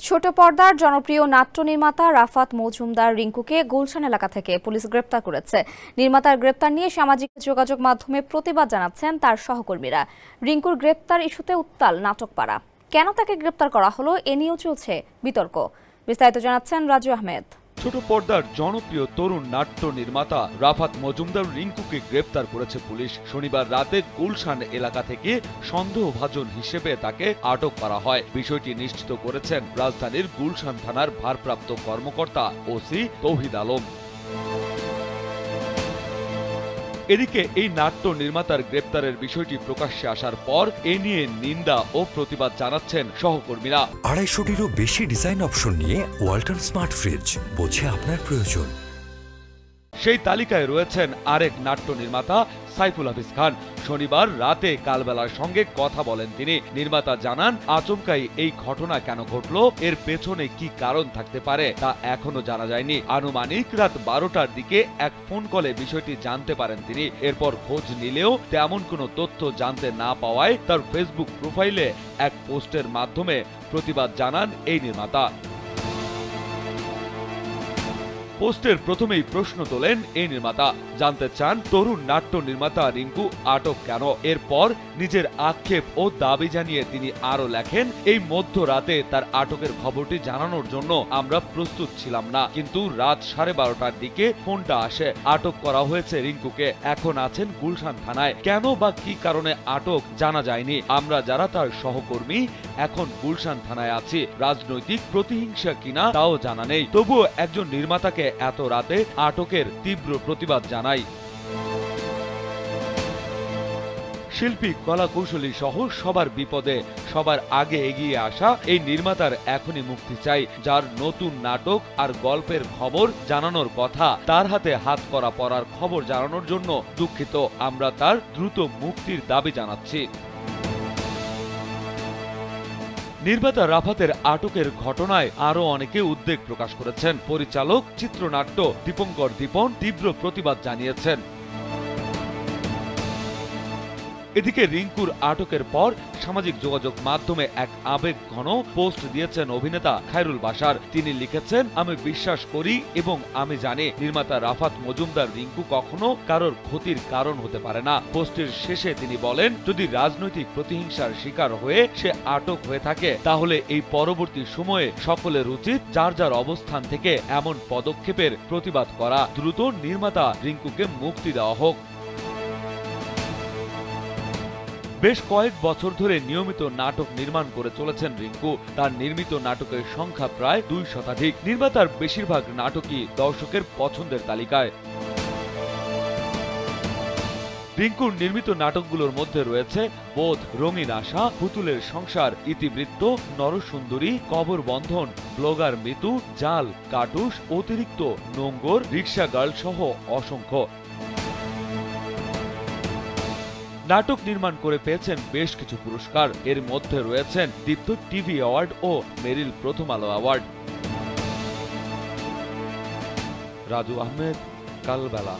ছোট পর্দার জনপ্রিয় নাট্য নির্মাতা রাফাত মজুমদার রিঙ্কুকে গুলশান এলাকা থেকে পুলিশ গ্রেপ্তার করেছে। নির্মাতার গ্রেপ্তার নিয়ে সামাজিক যোগাযোগ মাধ্যমে প্রতিবাদ জানাচ্ছেন তার সহকর্মীরা। রিঙ্কুর গ্রেপ্তার ইস্যুতে উত্তাল নাটকপাড়া। কেন তাকে গ্রেপ্তার করা হলো এ নিয়েও চলছে বিতর্ক। বিস্তারিত জানাচ্ছেন রাজু আহমেদ। ছোট পর্দার জনপ্রিয় তরুণ নাট্য নির্মাতা রাফাত মজুমদার রিঙ্কুকে গ্রেপ্তার করেছে পুলিশ। শনিবার রাতে গুলশান এলাকা থেকে সন্দেহভাজন হিসেবে তাকে আটক করা হয়। বিষয়টি নিশ্চিত করেছেন রাজধানীর গুলশান থানার ভারপ্রাপ্ত কর্মকর্তা ওসি তৌহিদ আলম। এদিকে এই নাট্য নির্মাতার গ্রেপ্তারের বিষয়টি প্রকাশ্যে আসার পর এ নিয়ে নিন্দা ও প্রতিবাদ জানাচ্ছেন সহকর্মীরা। 250-টিরও বেশি ডিজাইন অপশন নিয়ে ওয়ালটন স্মার্ট ফ্রিজ, বোঝে আপনার প্রয়োজন। সেই তালিকায় রয়েছেন আরেক নাট্য নির্মাতা সাইফুল হাফিজ খান। শনিবার রাতে কালবেলার সঙ্গে কথা বলেন তিনি। নির্মাতা জানান, আচমকাই এই ঘটনা কেন ঘটলো, এর পেছনে কি কারণ থাকতে পারে তা এখনো জানা যায়নি। আনুমানিক রাত 12টার দিকে এক ফোন কলে বিষয়টি জানতে পারেন তিনি। এরপর খোঁজ নিলেও তেমন কোনো তথ্য জানতে না পাওয়ায় তার ফেসবুক প্রোফাইলে এক পোস্টের মাধ্যমে প্রতিবাদ জানান এই নির্মাতা। পোস্টের প্রথমেই প্রশ্ন তোলেন এই নির্মাতা, জানতে চান তরুণ নাট্য নির্মাতা রিঙ্কু আটক কেন। এরপর নিজের আক্ষেপ ও দাবি জানিয়ে তিনি আরো লেখেন, এই মধ্যরাতে তার আটকের খবরটি জানানোর জন্য আমরা প্রস্তুত ছিলাম না, কিন্তু রাত 12:30টার দিকে ফোনটা আসে। আটক করা হয়েছে রিঙ্কুকে, এখন আছেন গুলশান থানায়। কেন বা কি কারণে আটক জানা যায়নি। আমরা যারা তার সহকর্মী এখন গুলশান থানায় আছি। রাজনৈতিক প্রতিহিংসা কিনা তাও জানা নেই। তবুও একজন নির্মাতাকে এত রাতে আটকের তীব্র প্রতিবাদ জানাই। শিল্পী, কলা কৌশলী সহ সবার বিপদে সবার আগে এগিয়ে আসা এই নির্মাতার এখনই মুক্তি চাই। যার নতুন নাটক আর গল্পের খবর জানানোর কথা, তার হাতে হাত করা পড়ার খবর জানানোর জন্য দুঃখিত। আমরা তার দ্রুত মুক্তির দাবি জানাচ্ছি। নির্মাতা রাফাতের আটকের ঘটনায় আরো অনেকে উদ্বেগ প্রকাশ করেছেন। পরিচালক, চিত্রনাট্য দীপঙ্কর দীপন তীব্র প্রতিবাদ জানিয়েছেন। এদিকে রিঙ্কুর আটকের পর সামাজিক যোগাযোগ মাধ্যমে এক আবেগঘন পোস্ট দিয়েছেন অভিনেতা খায়রুল বাশার। তিনি লিখেছেন, আমি বিশ্বাস করি এবং আমি জানি নির্মাতা রাফাত মজুমদার রিঙ্কু কখনো কারোর ক্ষতির কারণ হতে পারে না। পোস্টের শেষে তিনি বলেন, যদি রাজনৈতিক প্রতিহিংসার শিকার হয়ে সে আটক হয়ে থাকে, তাহলে এই পরবর্তী সময়ে সকলের উচিত যার যার অবস্থান থেকে এমন পদক্ষেপের প্রতিবাদ করা। দ্রুত নির্মাতা রিঙ্কুকে মুক্তি দেওয়া হোক। বেশ কয়েক বছর ধরে নিয়মিত নাটক নির্মাণ করে চলেছেন রিঙ্কু। তার নির্মিত নাটকের সংখ্যা প্রায় 2 শতাধিক। নির্মাতার বেশিরভাগ নাটকই দর্শকের পছন্দের তালিকায়। রিঙ্কুর নির্মিত নাটকগুলোর মধ্যে রয়েছে বোধ, রঙিন আশা, পুতুলের সংসার, ইতিবৃত্ত, নরসুন্দরী, কবর বন্ধন, ব্লগার মিতু, জাল, কাটুস, অতিরিক্ত, নোঙ্গর, রিক্সা গার্ল সহ অসংখ্য। নাটক নির্মাণ করে পেয়েছেন বেশ কিছু পুরস্কার। এর মধ্যে রয়েছেন দীপ্ত টিভি অ্যাওয়ার্ড ও মেরিল প্রথম আলো অ্যাওয়ার্ড। রাজু আহমেদ, কালবেলা।